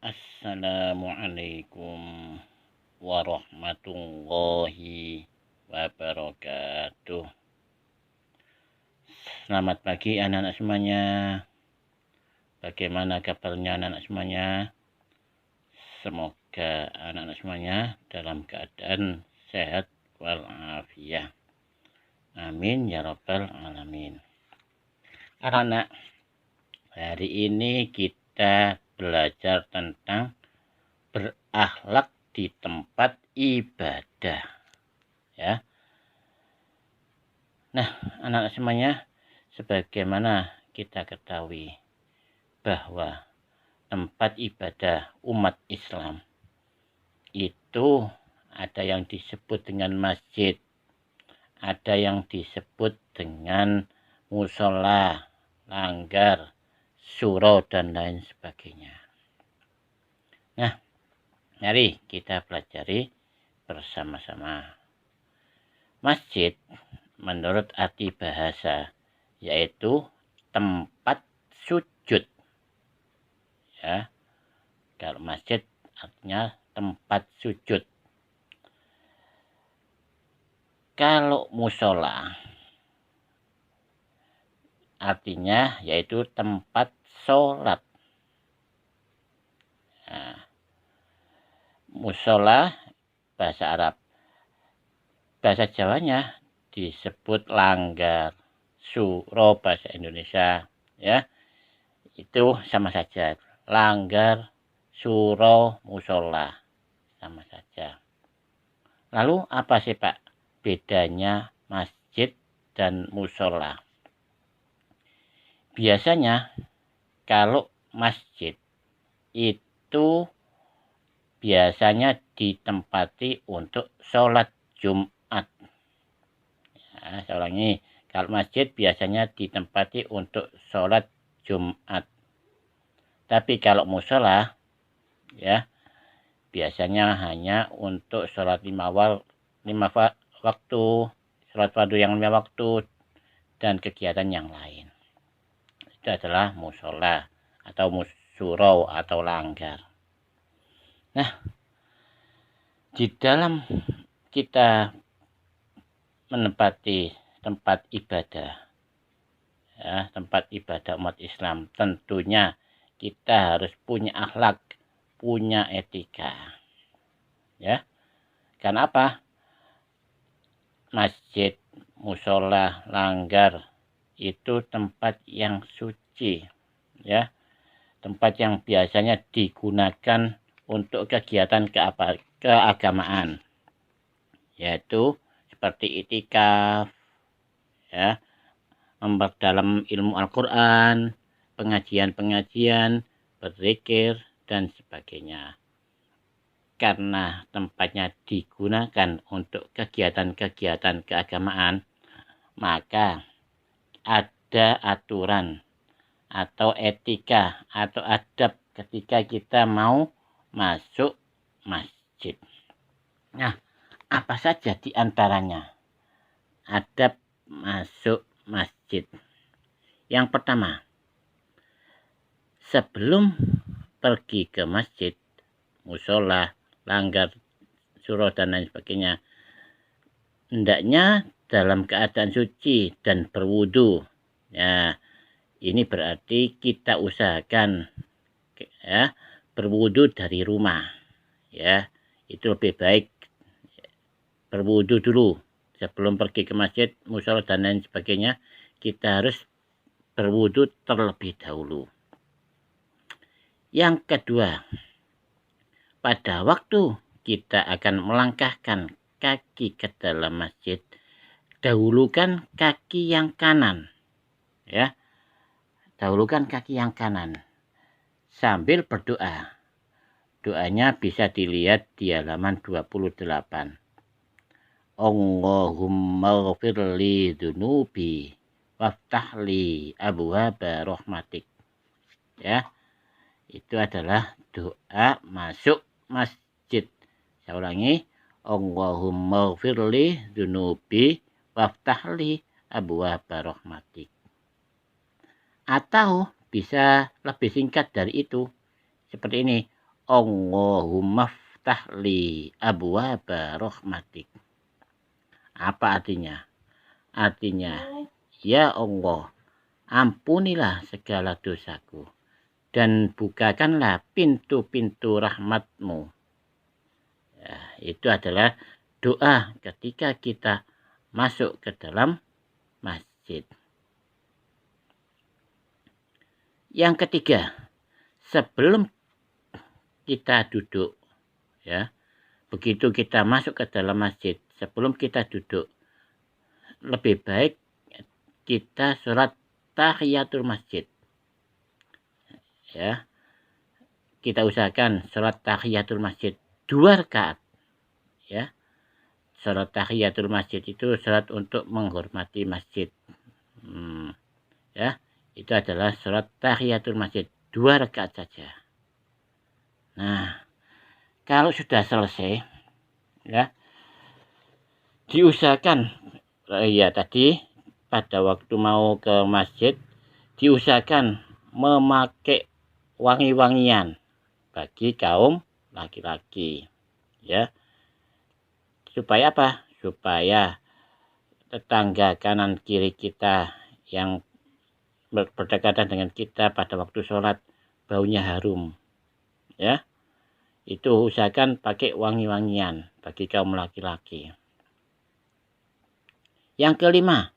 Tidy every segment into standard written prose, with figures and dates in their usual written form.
Assalamualaikum warahmatullahi wabarakatuh. Selamat pagi anak-anak semuanya. Bagaimana kabarnya anak-anak semuanya? Semoga anak-anak semuanya dalam keadaan sehat walafiat. Amin ya rabbal alamin. Anak-anak, hari ini kita belajar tentang berakhlak di tempat ibadah, ya. Nah, anak-anak semuanya, sebagaimana kita ketahui bahwa tempat ibadah umat Islam itu ada yang disebut dengan masjid, ada yang disebut dengan musola, langgar, surau, dan lain sebagainya. Nah, mari kita pelajari bersama-sama. Masjid menurut arti bahasa yaitu tempat sujud. Ya, kalau masjid artinya tempat sujud. Kalau musola artinya yaitu tempat sholat. Nah, musola bahasa Arab, bahasa Jawanya disebut langgar, surau bahasa Indonesia, ya. Itu sama saja, langgar, surau, musola, sama saja. Lalu apa sih Pak bedanya masjid dan musola? Biasanya kalau masjid itu biasanya ditempati untuk sholat Jumat. Nah, saya ulangi, kalau masjid biasanya ditempati untuk sholat Jumat. Tapi kalau musola, ya, biasanya hanya untuk sholat lima waktu, sholat fardu yang 5 waktu, dan kegiatan yang lain. Itu adalah musola atau surau atau langgar. Nah, di dalam kita menempati tempat ibadah, ya, tempat ibadah umat Islam, tentunya kita harus punya akhlak, punya etika, ya. Karena apa? Masjid, musola, langgar itu tempat yang suci, ya, tempat yang biasanya digunakan untuk kegiatan keagamaan, yaitu seperti itikaf, ya, memperdalam ilmu Al-Quran, pengajian-pengajian, berzikir, dan sebagainya. Karena tempatnya digunakan untuk kegiatan-kegiatan keagamaan, maka ada aturan atau etika atau adab ketika kita mau masuk masjid. Nah, apa saja di antaranya adab masuk masjid? Yang pertama, sebelum pergi ke masjid, musola, langgar, surau, dan lain sebagainya, hendaknya dalam keadaan suci dan berwudu. Ya, ini berarti kita usahakan, ya, berwudu dari rumah, ya. Itu lebih baik berwudu dulu sebelum pergi ke masjid, musola, dan lain sebagainya. Kita harus berwudu terlebih dahulu. Yang kedua, pada waktu kita akan melangkahkan kaki ke dalam masjid, dahulukan kaki yang kanan, ya, dahulukan kaki yang kanan sambil berdoa. Doanya bisa dilihat di halaman 28. Allahumma ghfirli dzunubi waftahli abwaaba rahmatik. Ya, itu adalah doa masuk masjid. Saya ulangi, Allahumma ghfirli dzunubi waftahli abwaaba rahmatik. Atau bisa lebih singkat dari itu, seperti ini, Allahumma ftahli abwaaba rahmatik. Apa artinya? Artinya, ya Allah, ampunilah segala dosaku dan bukakanlah pintu-pintu rahmatmu. Ya, itu adalah doa ketika kita masuk ke dalam masjid. Yang ketiga, sebelum kita duduk, ya, begitu kita masuk ke dalam masjid, sebelum kita duduk, lebih baik kita sholat tahiyatul masjid. Ya, kita usahakan sholat tahiyatul masjid 2 rakaat. Ya, sholat tahiyatul masjid itu sholat untuk menghormati masjid. Ya, itu adalah sholat tahiyatul masjid 2 rakaat saja. Nah, kalau sudah selesai, ya, diusahakan, ya tadi pada waktu mau ke masjid, diusahakan memakai wangi-wangian bagi kaum laki-laki, ya, supaya apa? Supaya tetangga kanan kiri kita yang berdekatan dengan kita pada waktu sholat baunya harum, ya. Itu usahakan pakai wangi-wangian bagi kaum laki-laki. Yang kelima,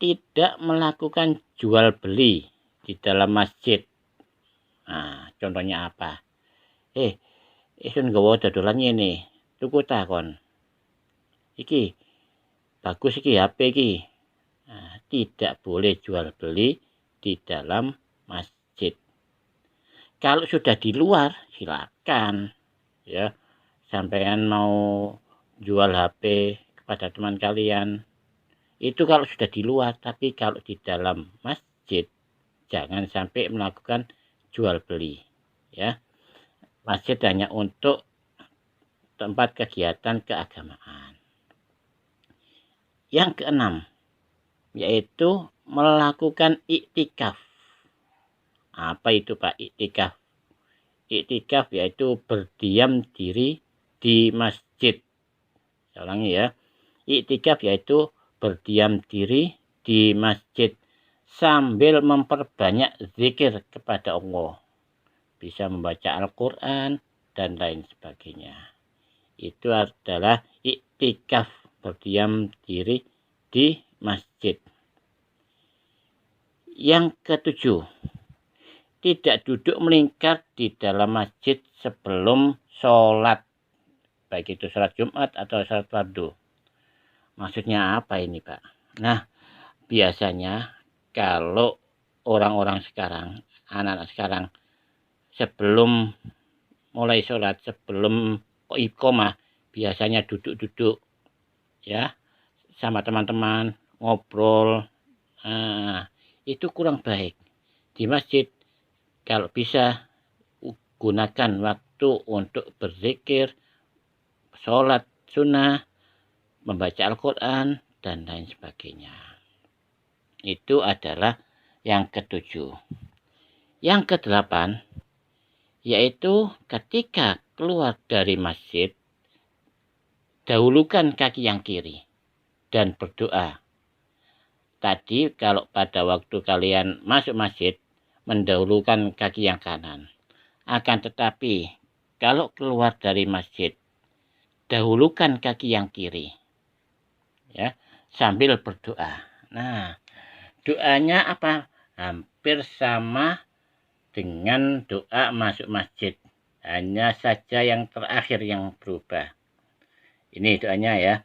tidak melakukan jual beli di dalam masjid. Nah, contohnya apa? Isun gawa dodolan ini, tuku takon. Iki bagus iki HP iki. Nah, tidak boleh jual beli di dalam masjid. Kalau sudah di luar, silakan, ya. Sampean mau jual HP kepada teman kalian, itu kalau sudah di luar. Tapi kalau di dalam masjid, jangan sampai melakukan jual beli, ya. Masjid hanya untuk tempat kegiatan keagamaan. Yang keenam, yaitu melakukan iktikaf. Apa itu Pak iktikaf? Iktikaf yaitu berdiam diri di masjid. Saya ulangi ya. Iktikaf yaitu berdiam diri di masjid sambil memperbanyak zikir kepada Allah. Bisa membaca Al-Quran dan lain sebagainya. Itu adalah iktikaf, berdiam diri di masjid. Yang ketujuh, tidak duduk melingkar di dalam masjid sebelum sholat, baik itu sholat Jumat atau sholat fardu. Maksudnya apa ini Pak? Nah, biasanya kalau orang-orang sekarang, anak-anak sekarang, sebelum mulai sholat, sebelum iqomah, biasanya duduk-duduk, ya, sama teman-teman, ngobrol. Nah, itu kurang baik. Di masjid, kalau bisa, gunakan waktu untuk berzikir, sholat sunnah, membaca Al-Quran, dan lain sebagainya. Itu adalah yang ketujuh. Yang kedelapan, yaitu ketika keluar dari masjid, dahulukan kaki yang kiri dan berdoa. Tadi kalau pada waktu kalian masuk masjid, mendahulukan kaki yang kanan. Akan tetapi kalau keluar dari masjid, dahulukan kaki yang kiri, ya, sambil berdoa. Nah, doanya apa? Hampir sama dengan doa masuk masjid, hanya saja yang terakhir yang berubah. Ini doanya ya.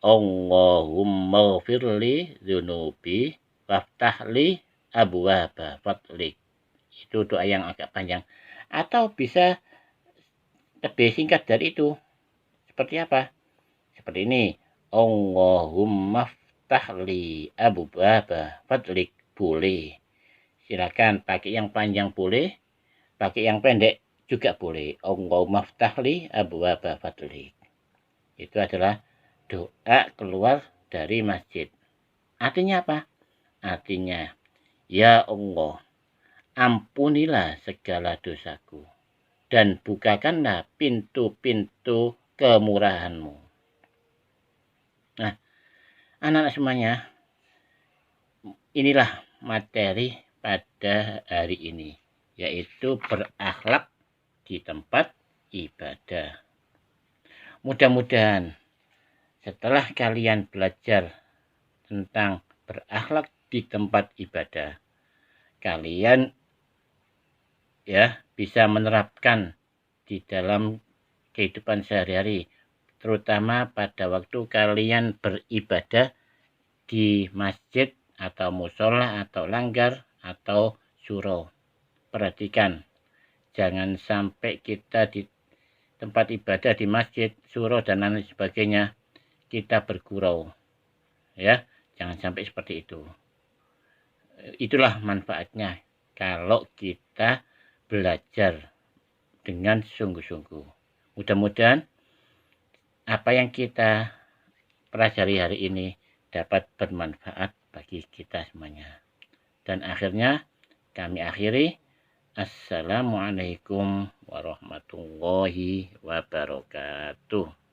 Allahumma firli dzunubi waftahli abwaaba fadlik. Itu doa yang agak panjang. Atau bisa lebih singkat dari itu. Seperti apa? Seperti ini. Allahumma ftahli abwaaba fadlik. Boleh. Silakan pakai yang panjang boleh. Pakai yang pendek juga boleh. Allahumma ftahli abwaaba fadlik. Itu adalah doa keluar dari masjid. Artinya apa? Artinya, ya Allah, ampunilah segala dosaku dan bukakanlah pintu-pintu kemurahan-Mu. Nah, anak-anak semuanya, inilah materi pada hari ini, yaitu berakhlak di tempat ibadah. Mudah-mudahan setelah kalian belajar tentang berakhlak di tempat ibadah, kalian bisa menerapkan di dalam kehidupan sehari-hari, terutama pada waktu kalian beribadah di masjid atau musola atau langgar atau surau. Perhatikan, jangan sampai kita di tempat ibadah di masjid, surau dan lain sebagainya kita bergurau, ya, jangan sampai seperti itu. Itulah manfaatnya kalau kita belajar dengan sungguh-sungguh. Mudah-mudahan apa yang kita pelajari hari ini dapat bermanfaat bagi kita semuanya. Dan akhirnya kami akhiri. Assalamualaikum warahmatullahi wabarakatuh.